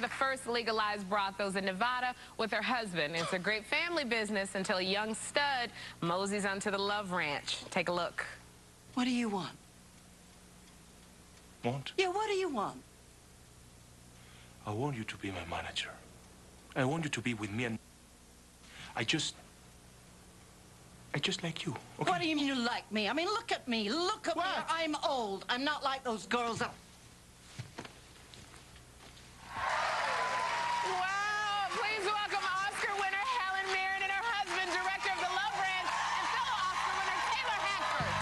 the first legalized brothels in Nevada with her husband. It's a great family business until a young stud moseys onto the Love Ranch. Take a look. What do you want? Want? Yeah, what do you want? I want you to be my manager. I want you to be with me, and I just like you, okay? What do you mean you like me? I mean, look at me. Look at me. I'm old. I'm not like those girls that... Wow! Please welcome Oscar winner Helen Mirren and her husband, director of the Love Ranch, and fellow Oscar winner Taylor Hackford.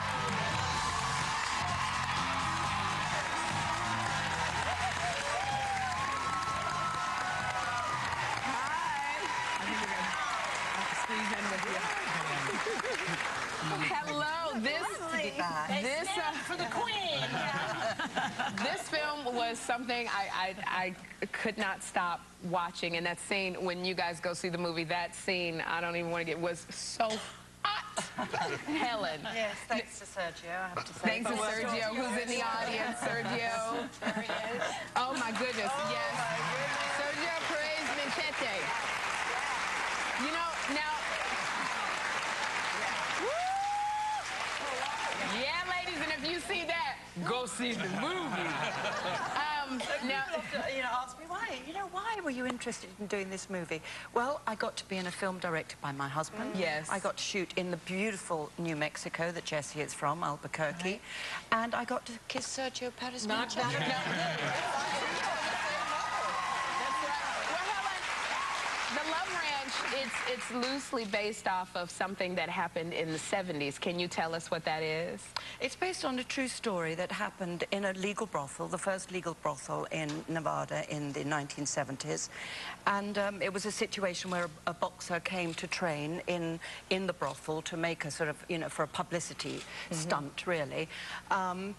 Hello, this for the queen. This film was something I could not stop watching, and that scene when you guys go see the movie, that scene I don't even want to get was so hot. Helen. Yes, thanks to Sergio, I have to say. Thanks to Sergio, who's in the audience. Sergio. There he is. Oh my goodness, yes. Sergio Perez Manchete. You know, now. Yeah, ladies, and if you see that, go see the movie. Now, you know, ask me why. You know, why were you interested in doing this movie? Well, I got to be in a film directed by my husband. Yes. I got to shoot in the beautiful New Mexico that Jessie is from, Albuquerque, and I got to kiss Sergio Perez. Not that. The Love Ranch, it's loosely based off of something that happened in the 70s. Can you tell us what that is? It's based on a true story that happened in a legal brothel, the first legal brothel in Nevada in the 1970s. And it was a situation where a boxer came to train in the brothel to make a sort of, you know, for a publicity stunt, really. And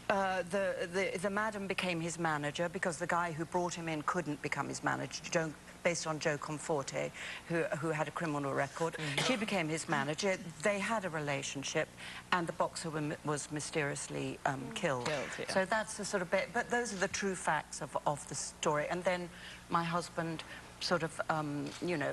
the madam became his manager because the guy who brought him in couldn't become his manager, based on Joe Conforte, who had a criminal record. She became his manager. They had a relationship, and the boxer was mysteriously killed. Yeah. So that's the sort of bit, but those are the true facts of the story. And then my husband sort of, you know,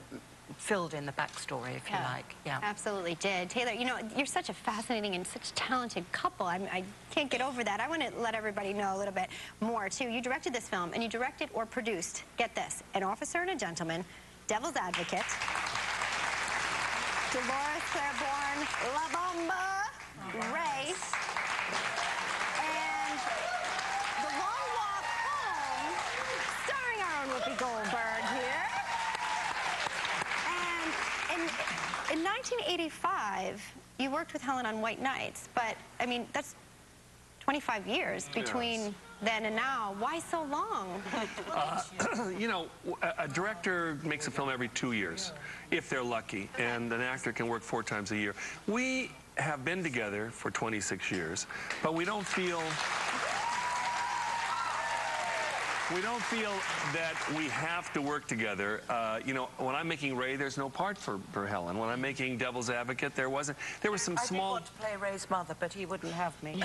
filled in the backstory, if you like. Yeah, absolutely did. Taylor, you know, you're such a fascinating and such a talented couple. I can't get over that. I want to let everybody know a little bit more, too. You directed this film, and you directed or produced, get this, An Officer and a Gentleman, Devil's Advocate, Dolores Claiborne, La Bamba, Race, and The Long Walk Home, starring our own Whoopi Goldberg here. In 1985, you worked with Helen on White Nights, but, I mean, that's 25 years between then and now. Why so long? You know, a director makes a film every 2 years, if they're lucky, and an actor can work 4 times a year. We have been together for 26 years, but we don't feel that we have to work together. You know, when I'm making Ray, there's no part for Helen. When I'm making Devil's Advocate, there was some small... I did want to play Ray's mother, but he wouldn't have me.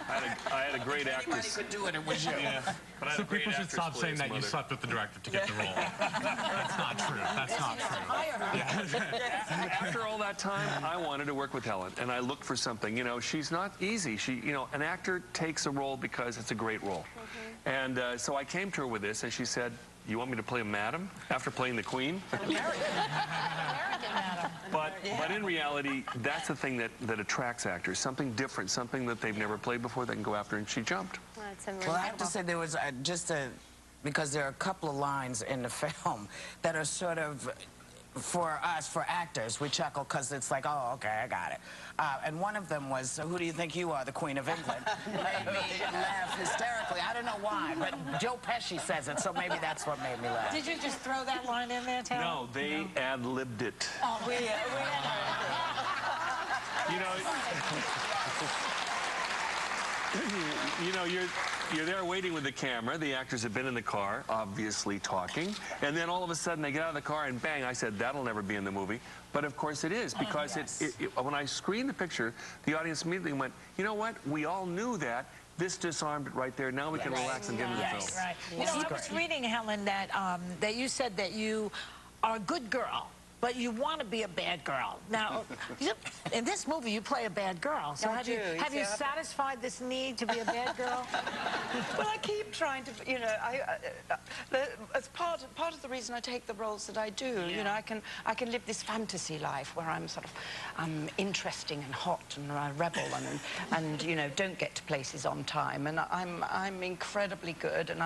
I had a great actress. Anybody could do it, it was you. Yeah. But I had So a great people should stop actress saying play that his you slept with the director to get the role. That's not true. That's not true. After all that time, I wanted to work with Helen, and I looked for something. You know, she's not easy. You know, an actor takes a role because it's a great role. And so I came to her with this, and she said, "You want me to play a madam after playing the queen?" But in reality, that's the thing that attracts actors, something different, something that they've never played before they can go after, and she jumped. Well, I have to say there was because there are a couple of lines in the film that are sort of, for us, for actors, we chuckle because it's like, oh, okay, I got it. And one of them was, "Who do you think you are, the Queen of England?" Made me laugh hysterically. I don't know why, but Joe Pesci says it, so maybe that's what made me laugh. Did you just throw that line in there, Taylor? No, they ad-libbed it. Oh, we You know, you're there waiting with the camera. The actors have been in the car, obviously talking, and then all of a sudden they get out of the car and bang, I said, that'll never be in the movie. But of course it is, because when I screened the picture, the audience immediately went, you know what, we all knew that. this disarmed it right there. Now we can relax and get into the film. Right. You know, I was reading, Helen, that that you said that you are a good girl, but you want to be a bad girl. Now, in this movie, you play a bad girl. So have you satisfied this need to be a bad girl? Well, I keep trying to, you know, as part of the reason I take the roles that I do, you know, I can live this fantasy life where I'm sort of interesting and hot and a rebel and you know, don't get to places on time, and I'm incredibly good and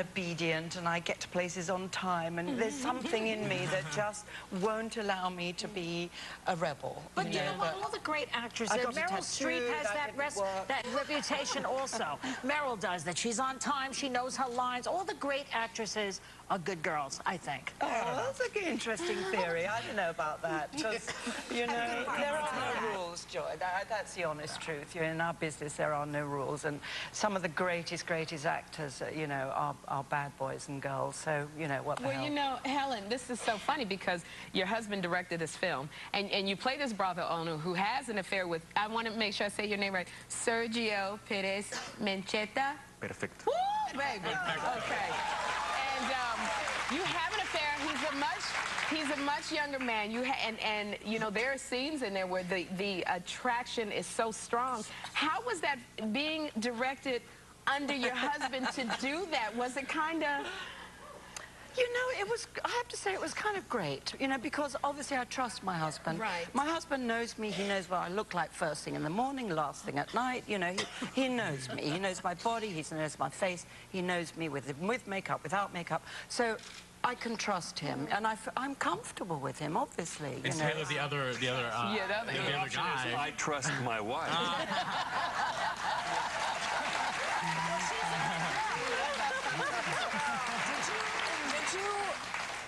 obedient, and I get to places on time, and there's something in me that just won't allow me to be a rebel. But you know what? All the great actresses, Meryl Streep has that reputation also. Meryl does that. She's on time. She knows her lines. All the great actresses are good girls, I think. Oh, that's an interesting theory. I don't know about that. Because, you know, there are no rules, Joy. That's the honest truth. In our business, there are no rules. And some of the greatest actors, you know, are bad boys and girls. So, you know, what the hell? Well, you know, Helen, this is so funny because your husband directed this film, and you play this brothel owner who has an affair with, I want to make sure I say your name right, Sergio Perez Mencheta. Perfect. Woo, baby. Okay. And you have an affair. He's a much younger man. And you know, there are scenes in there where the attraction is so strong. How was that being directed under your husband to do that? Was it kind of... You know, it was, I have to say, it was kind of great, you know, because obviously I trust my husband. Right. My husband knows me. He knows what I look like first thing in the morning, last thing at night. You know, he knows me. He knows my body. He knows my face. He knows me with makeup, without makeup. So I can trust him, and I'm comfortable with him, obviously. And Taylor, the other guy. I trust my wife.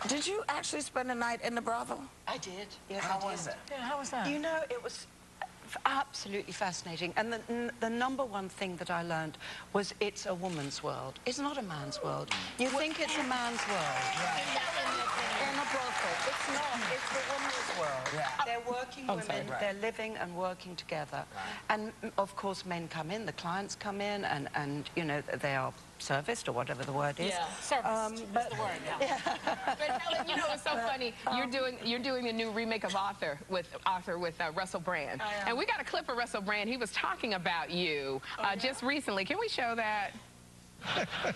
Did you actually spend a night in the brothel? I did. Yes, How was it? Yeah, how was that? You know, it was absolutely fascinating. And the number one thing that I learned was it's a woman's world. It's not a man's world. You think it's a man's world. In a brothel. It's not. It's a woman's world. Yeah. They're working women. They're living and working together. And, of course, men come in. The clients come in and you know, they are serviced, or whatever the word is. Yeah, serviced is the word, yeah. But Helen, you know, it's so funny. You're doing a new remake of Arthur with Russell Brand. And we got a clip of Russell Brand. He was talking about you just recently. Can we show that?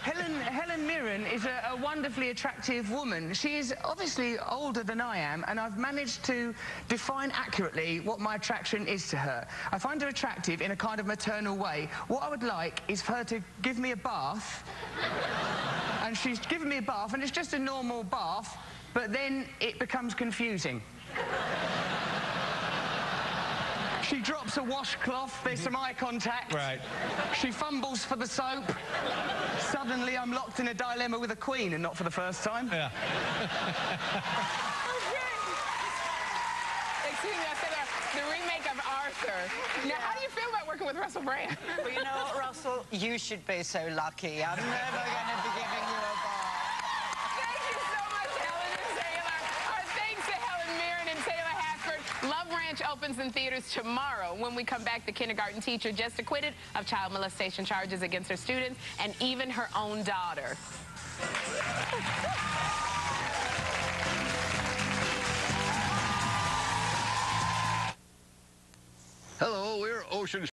Helen Mirren is a wonderfully attractive woman. She is obviously older than I am, and I've managed to define accurately what my attraction is to her. I find her attractive in a kind of maternal way. What I would like is for her to give me a bath, and she's given me a bath, and it's just a normal bath, but then it becomes confusing. She drops a washcloth, there's some eye contact. Right. She fumbles for the soap. Suddenly I'm locked in a dilemma with a queen, and not for the first time. Yeah. Excuse me, I said the remake of Arthur. Now, how do you feel about working with Russell Brand? Well, you know what, Russell? You should be so lucky. I'm never going to be giving you a bath. Thank you so much, Helen and Taylor. Our thanks to Helen Mirren and Taylor Hackford. Love Ranch opens in theaters tomorrow. When we come back, the kindergarten teacher just acquitted of child molestation charges against her students and even her own daughter. Hello, we're Ocean